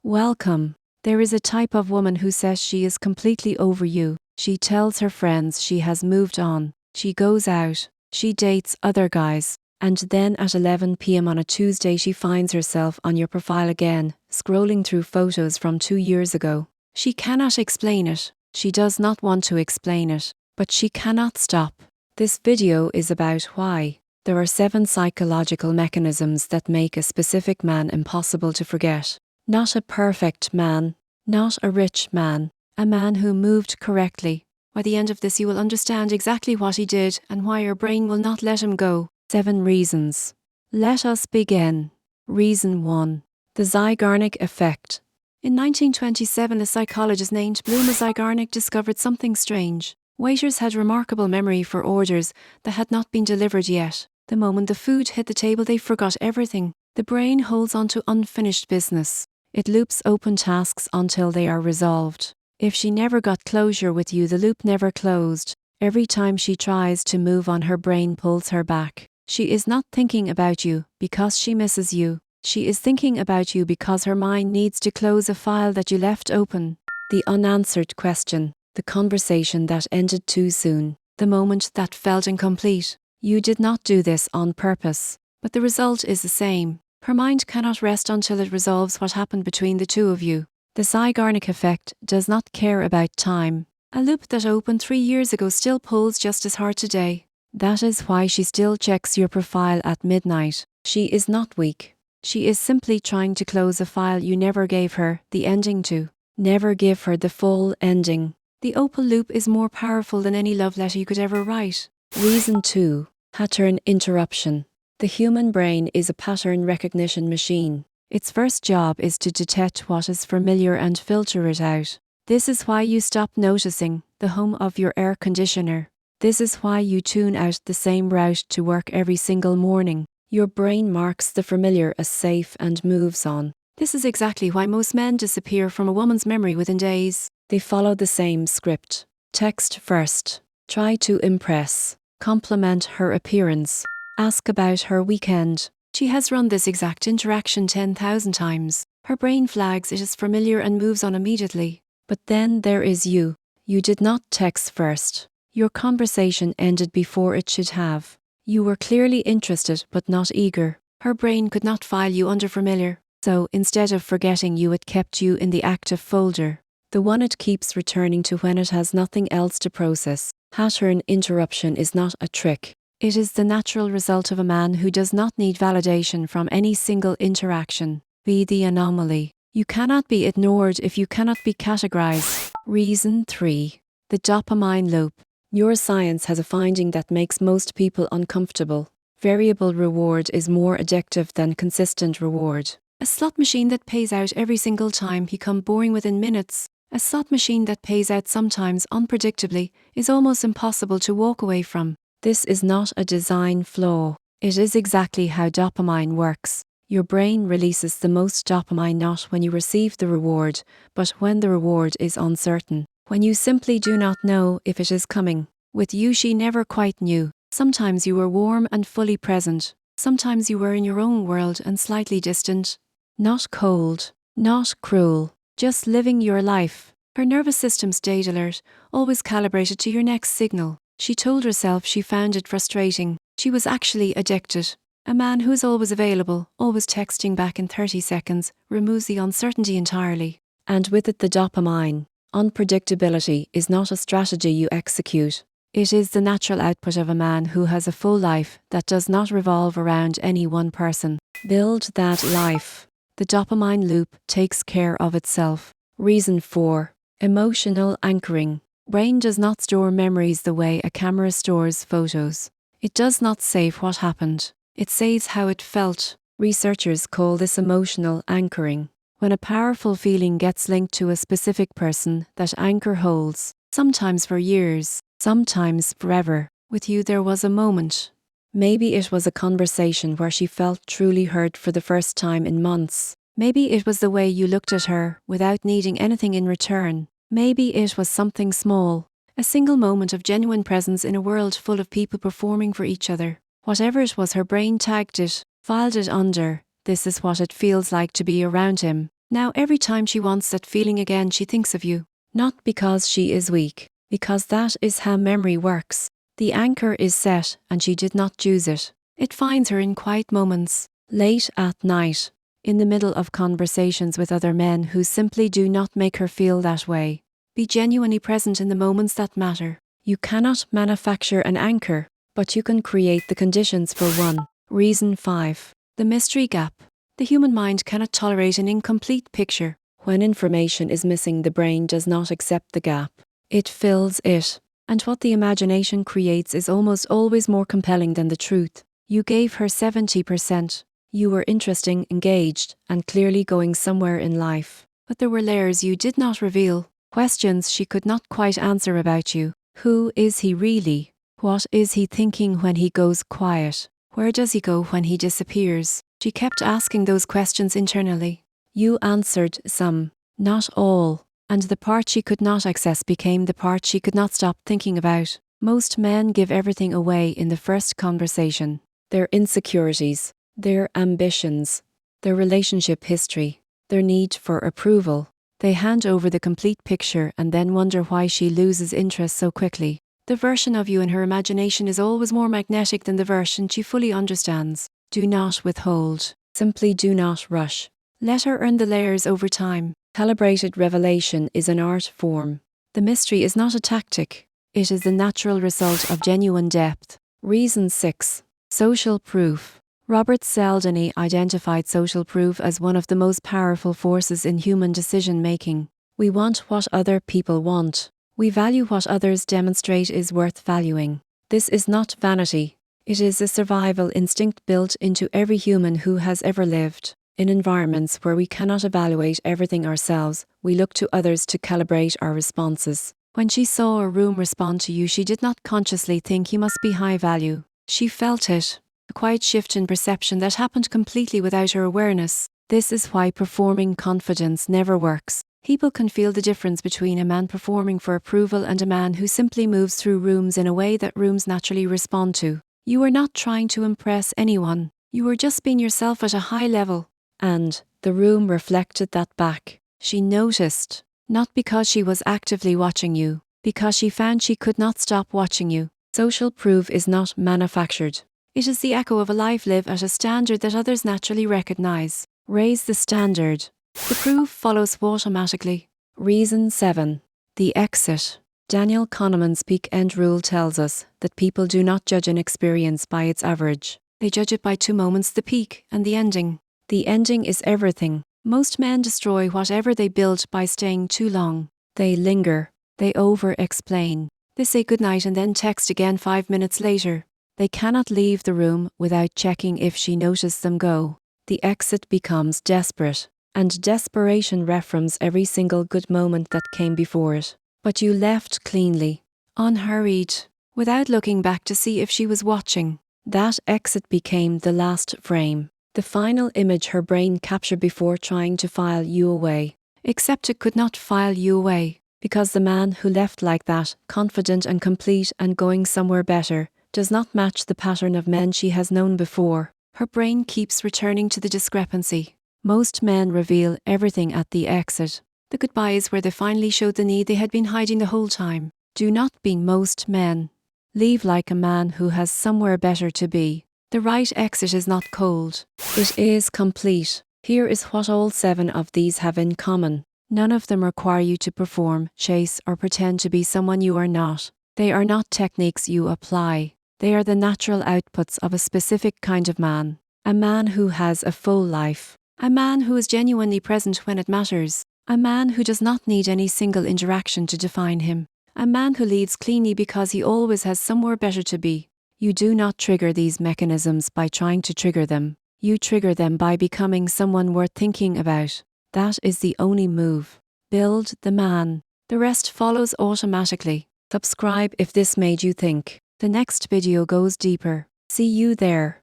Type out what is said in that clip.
Welcome. There is a type of woman who says she is completely over you. She tells her friends she has moved on. She goes out. She dates other guys. And then at 11 p.m. on a Tuesday she finds herself on your profile again, scrolling through photos from 2 years ago. She cannot explain it. She does not want to explain it. But she cannot stop. This video is about why. There are 7 psychological mechanisms that make a specific man impossible to forget. Not a perfect man. Not a rich man. A man who moved correctly. By the end of this you will understand exactly what he did and why your brain will not let him go. 7 reasons. Let us begin. Reason 1. The Zeigarnik Effect. In 1927, a psychologist named Bluma Zeigarnik discovered something strange. Waiters had remarkable memory for orders that had not been delivered yet. The moment the food hit the table, they forgot everything. The brain holds on to unfinished business. It loops open tasks until they are resolved. If she never got closure with you, the loop never closed. Every time she tries to move on, her brain pulls her back. She is not thinking about you because she misses you. She is thinking about you because her mind needs to close a file that you left open. The unanswered question. The conversation that ended too soon. The moment that felt incomplete. You did not do this on purpose. But the result is the same. Her mind cannot rest until it resolves what happened between the two of you. The Zeigarnik Effect does not care about time. A loop that opened 3 years ago still pulls just as hard today. That is why she still checks your profile at midnight. She is not weak. She is simply trying to close a file you never gave her the ending to. Never give her the full ending. The opal loop is more powerful than any love letter you could ever write. Reason 2. Pattern interruption. The human brain is a pattern recognition machine. Its first job is to detect what is familiar and filter it out. This is why you stop noticing the hum of your air conditioner. This is why you tune out the same route to work every single morning. Your brain marks the familiar as safe and moves on. This is exactly why most men disappear from a woman's memory within days. They follow the same script. Text first. Try to impress. Compliment her appearance. Ask about her weekend. She has run this exact interaction 10,000 times. Her brain flags it as familiar and moves on immediately. But then there is you. You did not text first. Your conversation ended before it should have. You were clearly interested but not eager. Her brain could not file you under familiar. So instead of forgetting you, it kept you in the active folder. The one it keeps returning to when it has nothing else to process. Pattern interruption is not a trick. It is the natural result of a man who does not need validation from any single interaction. Be the anomaly. You cannot be ignored if you cannot be categorized. Reason 3. The dopamine loop. Neuroscience has a finding that makes most people uncomfortable. Variable reward is more addictive than consistent reward. A slot machine that pays out every single time become boring within minutes. A slot machine that pays out sometimes unpredictably is almost impossible to walk away from. This is not a design flaw. It is exactly how dopamine works. Your brain releases the most dopamine not when you receive the reward, but when the reward is uncertain. When you simply do not know if it is coming. With you, she never quite knew. Sometimes you were warm and fully present. Sometimes you were in your own world and slightly distant. Not cold. Not cruel. Just living your life. Her nervous system stayed alert, always calibrated to your next signal. She told herself she found it frustrating. She was actually addicted. A man who is always available, always texting back in 30 seconds, removes the uncertainty entirely. And with it the dopamine. Unpredictability is not a strategy you execute. It is the natural output of a man who has a full life that does not revolve around any one person. Build that life. The dopamine loop takes care of itself. Reason 4. Emotional anchoring. Brain does not store memories the way a camera stores photos. It does not save what happened. It saves how it felt. Researchers call this emotional anchoring. When a powerful feeling gets linked to a specific person, that anchor holds, sometimes for years, sometimes forever. With you there was a moment. Maybe it was a conversation where she felt truly heard for the first time in months. Maybe it was the way you looked at her without needing anything in return. Maybe it was something small, a single moment of genuine presence in a world full of people performing for each other. Whatever it was, her brain tagged it, filed it under, this is what it feels like to be around him. Now every time she wants that feeling again, she thinks of you. Not because she is weak, because that is how memory works. The anchor is set and she did not choose it. It finds her in quiet moments, late at night, in the middle of conversations with other men who simply do not make her feel that way. Be genuinely present in the moments that matter. You cannot manufacture an anchor, but you can create the conditions for one. Reason 5. The mystery gap. The human mind cannot tolerate an incomplete picture. When information is missing, the brain does not accept the gap. It fills it. And what the imagination creates is almost always more compelling than the truth. You gave her 70%. You were interesting, engaged, and clearly going somewhere in life. But there were layers you did not reveal. Questions she could not quite answer about you. Who is he really? What is he thinking when he goes quiet? Where does he go when he disappears? She kept asking those questions internally. You answered some, not all, and the part she could not access became the part she could not stop thinking about. Most men give everything away in the first conversation. Their insecurities, their ambitions, their relationship history, their need for approval. They hand over the complete picture and then wonder why she loses interest so quickly. The version of you in her imagination is always more magnetic than the version she fully understands. Do not withhold. Simply do not rush. Let her earn the layers over time. Calibrated revelation is an art form. The mystery is not a tactic. It is the natural result of genuine depth. Reason 6. Social proof. Robert Cialdini identified social proof as one of the most powerful forces in human decision-making. We want what other people want. We value what others demonstrate is worth valuing. This is not vanity. It is a survival instinct built into every human who has ever lived. In environments where we cannot evaluate everything ourselves, we look to others to calibrate our responses. When she saw a room respond to you, she did not consciously think he must be high value. She felt it. A quiet shift in perception that happened completely without her awareness. This is why performing confidence never works. People can feel the difference between a man performing for approval and a man who simply moves through rooms in a way that rooms naturally respond to. You are not trying to impress anyone. You are just being yourself at a high level. And the room reflected that back. She noticed, not because she was actively watching you, because she found she could not stop watching you. Social proof is not manufactured. It is the echo of a life lived at a standard that others naturally recognize. Raise the standard. The proof follows automatically. Reason 7. The exit. Daniel Kahneman's peak end rule tells us that people do not judge an experience by its average. They judge it by two moments, the peak and the ending. The ending is everything. Most men destroy whatever they built by staying too long. They linger. They over-explain. They say goodnight and then text again 5 minutes later. They cannot leave the room without checking if she noticed them go. The exit becomes desperate, and desperation references every single good moment that came before it. But you left cleanly, unhurried, without looking back to see if she was watching. That exit became the last frame, the final image her brain captured before trying to file you away. Except it could not file you away, because the man who left like that, confident and complete and going somewhere better, does not match the pattern of men she has known before. Her brain keeps returning to the discrepancy. Most men reveal everything at the exit. The goodbyes where they finally showed the need they had been hiding the whole time. Do not be most men. Leave like a man who has somewhere better to be. The right exit is not cold. It is complete. Here is what all 7 of these have in common. None of them require you to perform, chase, or pretend to be someone you are not. They are not techniques you apply. They are the natural outputs of a specific kind of man. A man who has a full life. A man who is genuinely present when it matters. A man who does not need any single interaction to define him. A man who leads cleanly because he always has somewhere better to be. You do not trigger these mechanisms by trying to trigger them. You trigger them by becoming someone worth thinking about. That is the only move. Build the man. The rest follows automatically. Subscribe if this made you think. The next video goes deeper. See you there.